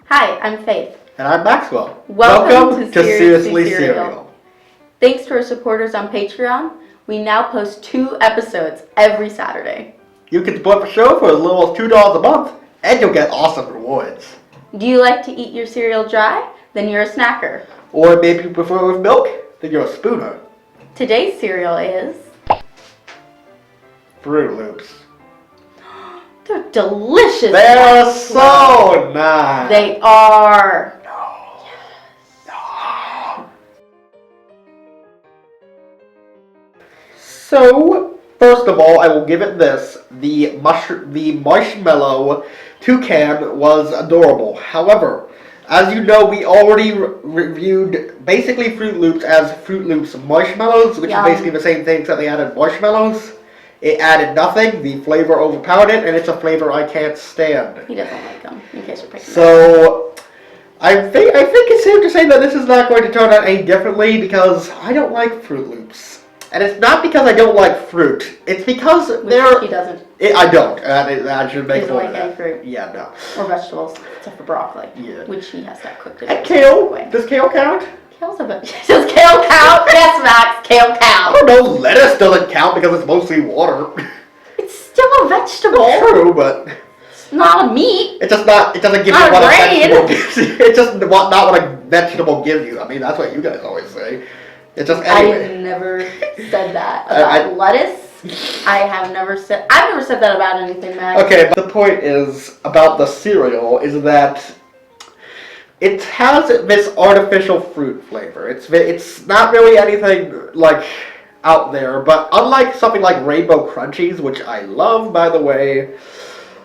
Hi, I'm Faith. And I'm Maxwell. Welcome to Seriously Cereal. Thanks to our supporters on Patreon, we now post 2 episodes every Saturday. You can support the show for as little as $2 a month, and you'll get awesome rewards. Do you like to eat your cereal dry? Then you're a snacker. Or maybe you prefer with milk? Then you're a spooner. Today's cereal is... Froot Loops. They're delicious. They're so nice. They are. No. Yes. No. So, first of all, I will give it this. The marshmallow toucan was adorable. However, as you know, we already reviewed basically Froot Loops as Froot Loops marshmallows, which is basically the same thing except they added marshmallows. It added nothing, the flavor overpowered it, and it's a flavor I can't stand. He doesn't like them, in case you're picking So, I think it's safe to say that this is not going to turn out any differently because I don't like Froot Loops. And it's not because I don't like fruit. It's because they're... He doesn't. I don't. I should make He doesn't like any fruit. Yeah, no. Or vegetables, except for broccoli. Yeah. Which he has to have cooked. And kale? Does kale count? Kale's a vegetable. Does kale count? Yes, Max, kale I counts. don't know, lettuce doesn't count because it's mostly water. It's still a vegetable. True, but... It's not a meat. It doesn't give you Not what a grain. vegetable gives you. It's just not what a vegetable gives you. I mean, that's what you guys always say. It's just anyway. I never said that about lettuce. I've never said that about anything, Max. Okay, but the point is about the cereal is that it has this artificial fruit flavor. It's not really anything like out there, but unlike something like Rainbow Crunchies, which I love, by the way,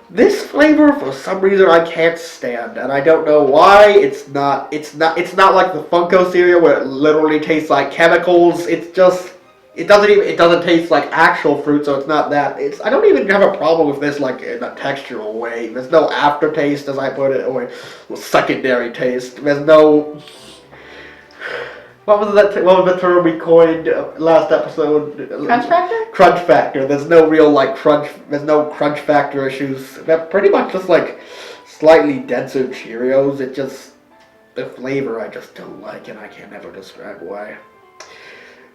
this flavor for some reason I can't stand, and I don't know why. It's not like the Funko cereal where it literally tastes like chemicals. It doesn't taste like actual fruit, so it's not that. I don't even have a problem with this like in a textural way. There's no aftertaste, as I put it, or secondary taste. There's no... What was the term we coined last episode? Crunch factor? Crunch factor. There's no real like crunch. There's no crunch factor issues. They're pretty much just like slightly denser Cheerios. The flavor I just don't like, and I can never describe why.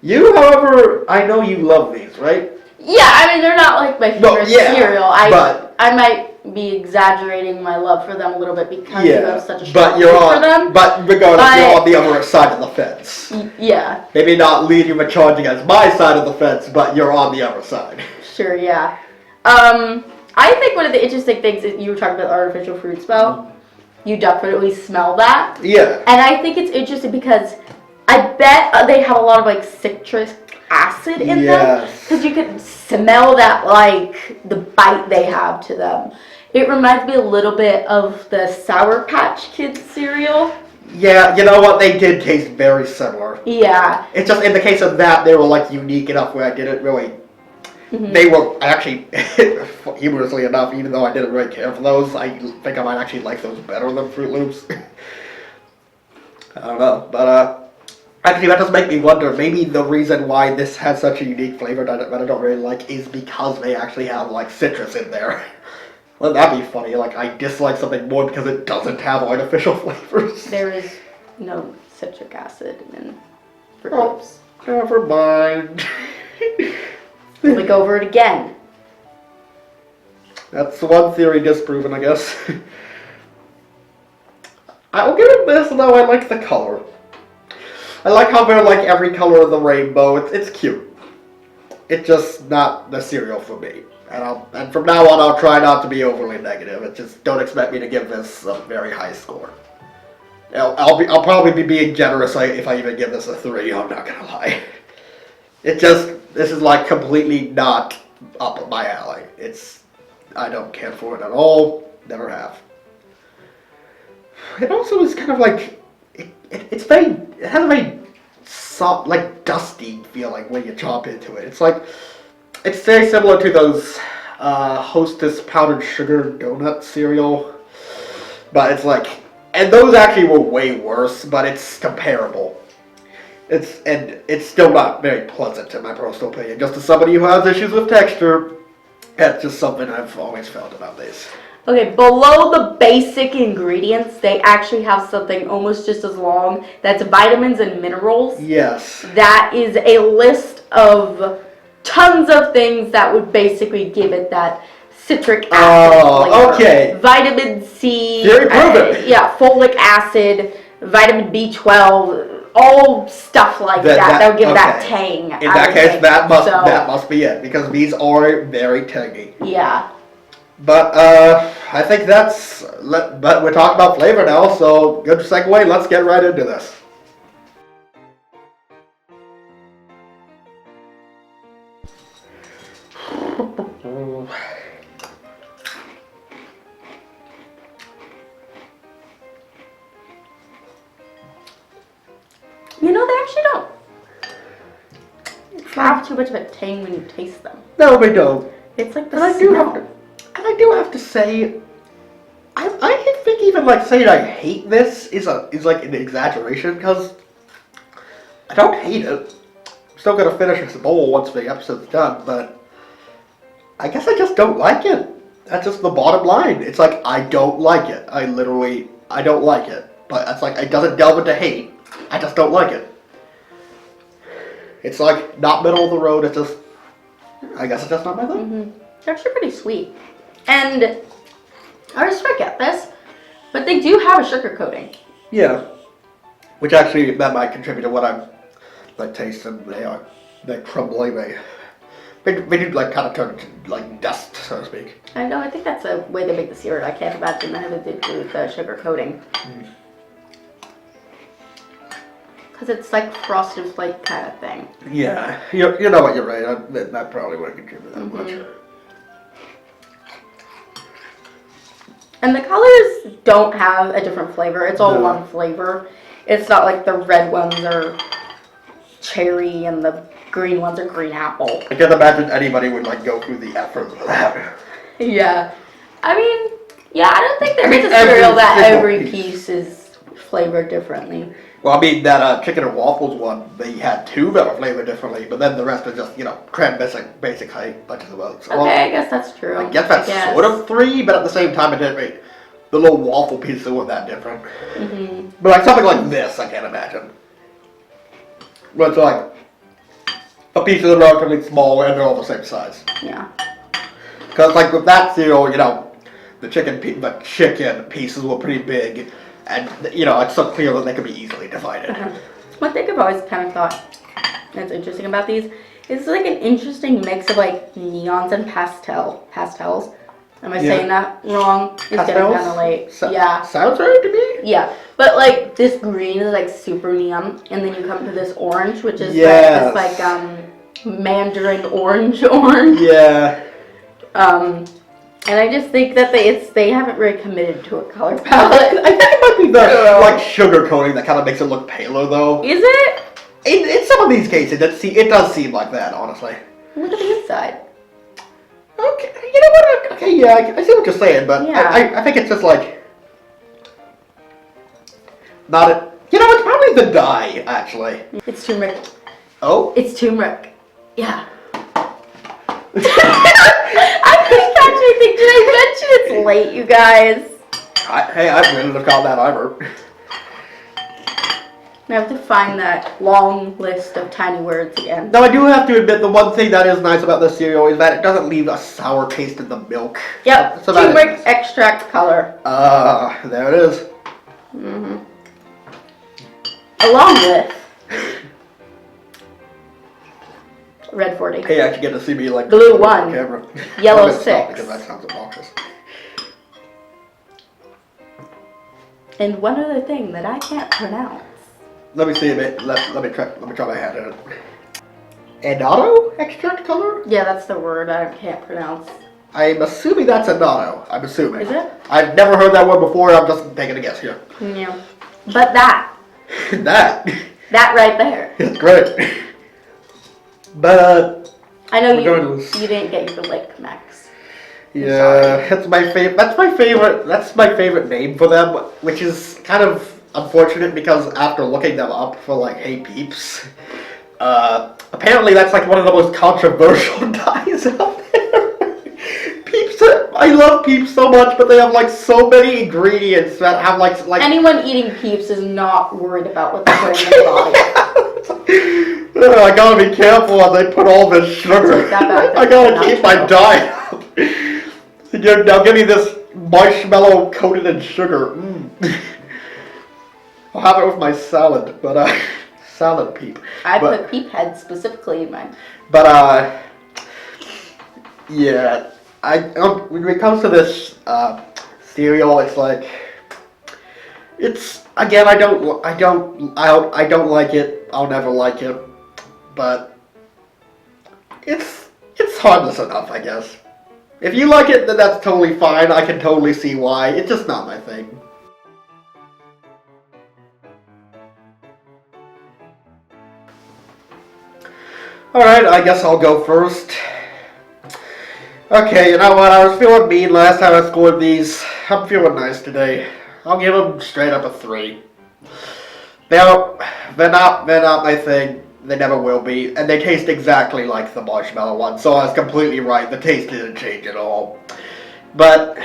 You, however, I know you love these, right? Yeah, I mean they're not like my favorite cereal. I might be exaggerating my love for them a little bit because you have such a strong love for them. But regardless, you're on the other side of the fence. Yeah. Maybe not leading the charge against my side of the fence, but you're on the other side. Sure, yeah. I think one of the interesting things that you were talking about artificial fruit smell. You definitely smell that. Yeah. And I think it's interesting because I bet they have a lot of like citrus acid in them because you could smell that like the bite they have to them. It reminds me a little bit of the Sour Patch Kids cereal. Yeah, you know what? They did taste very similar. Yeah. It's just in the case of that, they were like unique enough where I didn't really. Mm-hmm. They were actually, humorously enough, even though I didn't really care for those, I think I might actually like those better than Froot Loops. I don't know, but actually that does make me wonder. Maybe the reason why this has such a unique flavor that I don't really like is because they actually have like citrus in there. Wouldn't that be funny? Like, I dislike something more because it doesn't have artificial flavors. There is no citric acid in Froot Loops. Never mind. We go over it again. That's one theory disproven, I guess. I will give it this, though. I like the color. I like how they're like every color of the rainbow. It's cute. It's just not the cereal for me. And from now on, I'll try not to be overly negative. It just don't expect me to give this a very high score. I'll probably be being generous if I even give this a 3. I'm not gonna lie. This is like completely not up my alley. I don't care for it at all. Never have. It also is kind of like it has a very soft, like dusty feeling when you chomp into it. It's very similar to those Hostess powdered sugar donut cereal, but it's like, and those actually were way worse, but it's comparable. It's still not very pleasant in my personal opinion. Just as somebody who has issues with texture, that's just something I've always felt about these. Okay, below the basic ingredients, they actually have something almost just as long. That's vitamins and minerals. Yes. That is a list of tons of things that would basically give it that citric acid flavor. Oh, okay. Vitamin C. Very proven. Yeah, folic acid, vitamin B12, all stuff like that. That would give that tang. In that case, that must be it, because these are very tangy. Yeah. But I think but we're talking about flavor now, so good segue. Let's get right into this. You know, they actually don't have too much of a tang when you taste them. No, they don't. It's like the And I do have to say, I think even like saying I hate this is like an exaggeration, because I don't hate it. I'm still gonna finish this bowl once the episode's done, but I guess I just don't like it. That's just the bottom line. It's like, I don't like it. I don't like it. But it's like, it doesn't delve into hate. I just don't like it. It's like, not middle of the road. It's just, I guess it's just not my thing. Mm-hmm. It's actually pretty sweet. And I just forget this, but they do have a sugar coating. Yeah. Which actually, that might contribute to what I'm like tasting. They're crumbly. They do like kind of turn into like dust, so to speak. I know, I think that's a way they make the cereal. I can't imagine that having to do with the sugar coating. Because it's like frosted flake kind of thing. Yeah, you know what, you're right. That probably wouldn't contribute that much. And the colors don't have a different flavor. It's all one flavor. It's not like the red ones are cherry and the green ones are green apple. I can't imagine anybody would like go through the effort of that. Yeah. I mean, yeah, I don't think there is a cereal that every piece is flavored differently. Well, I mean, that chicken and waffles one, they had two that were flavored differently, but then the rest are just, creme basic height, bunches of oats. Okay, well, I guess that's true. I guess that's sort of three, but at the same time, it didn't make the little waffle pieces weren't that different. Mm-hmm. But like something like this, I can't imagine. But it's like, the pieces are relatively small and they're all the same size. Yeah. Because like with that cereal, the chicken pieces were pretty big. And, it's so clear that they could be easily divided. One thing I've always kind of thought that's interesting about these is it's like an interesting mix of like neons and pastels. Am I saying that wrong? It's getting kind of late. Yeah. Sounds right to me. Yeah. But like this green is like super neon, and then you come to this orange, which is this like mandarin orange. Yeah. And I just think that they haven't really committed to a color palette. I think it might be the like sugar coating that kind of makes it look paler, though. Is it? In some of these cases, it does seem like that, honestly. Look at the inside. Okay, you know what? Okay, yeah, I see what you're saying, but yeah. I think it's just like not a. It's probably the dye, actually. It's turmeric. Oh. It's turmeric. Yeah. Did I mention it's late, you guys? Hey, I wouldn't have called that either. I have to find that long list of tiny words again. Now, I do have to admit, the one thing that is nice about this cereal is that it doesn't leave a sour taste in the milk. Yep, so turmeric extract color. There it is. Mm-hmm. Along with red 40. Hey, you actually get to see me like blue 1, camera. yellow 6. Because that sounds obnoxious. And one other thing that I can't pronounce. Let me see a bit. Let me try my hand at it. Annatto extract color? Yeah, that's the word I can't pronounce. I'm assuming that's annatto. I'm assuming. Is it? I've never heard that word before. I'm just taking a guess here. Yeah. But that right there. It's great. But I know you didn't get your lick, Max. Yeah, that's my favorite. That's my favorite name for them, which is kind of unfortunate because after looking them up for like Hey Peeps, apparently that's like one of the most controversial dyes out there. Peeps, I love Peeps so much, but they have like so many ingredients that have like anyone eating Peeps is not worried about what they're putting in their body. I gotta be careful as they put all this sugar. I gotta keep my diet up. Now give me this marshmallow coated in sugar. I'll have it with my salad, but salad Peep. I put Peep heads specifically in mine. But yeah, when it comes to this cereal, it's like again I don't like it. I'll never like it, but it's harmless enough, I guess. If you like it, then that's totally fine. I can totally see why. It's just not my thing. Alright, I guess I'll go first. Okay, you know what? I was feeling mean last time I scored these. I'm feeling nice today. I'll give them straight up a 3. They're not my thing. They never will be. And they taste exactly like the marshmallow one. So I was completely right. The taste didn't change at all. But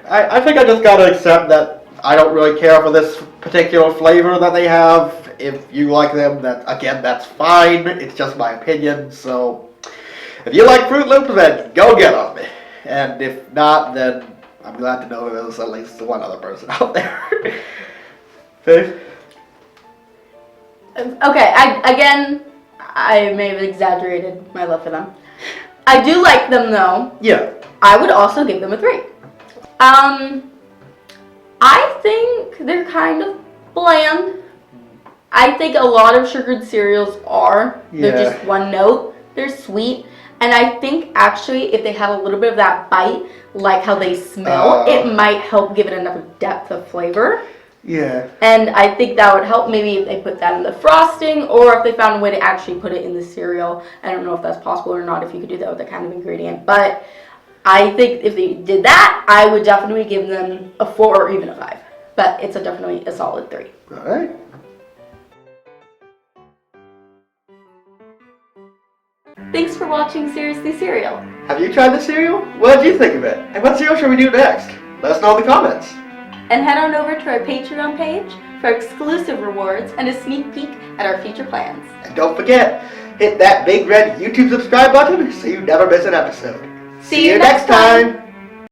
I think I just gotta accept that I don't really care for this particular flavor that they have. If you like them, that's fine. It's just my opinion. So if you like Froot Loops, then go get them. And if not, then I'm glad to know there's at least one other person out there. Faith? Okay, I may have exaggerated my love for them. I do like them though. Yeah. I would also give them a 3. I think they're kind of bland. I think a lot of sugared cereals are. They're just one note. They're sweet. And I think actually if they had a little bit of that bite, like how they smell, it might help give it enough depth of flavor. Yeah. And I think that would help maybe if they put that in the frosting or if they found a way to actually put it in the cereal. I don't know if that's possible or not, if you could do that with that kind of ingredient. But I think if they did that, I would definitely give them a 4 or even a 5. But it's definitely a solid 3. All right. Thanks for watching Seriously Cereal. Have you tried the cereal? What did you think of it? And what cereal should we do next? Let us know in the comments. And head on over to our Patreon page for exclusive rewards and a sneak peek at our future plans. And don't forget, hit that big red YouTube subscribe button so you never miss an episode. See you next time.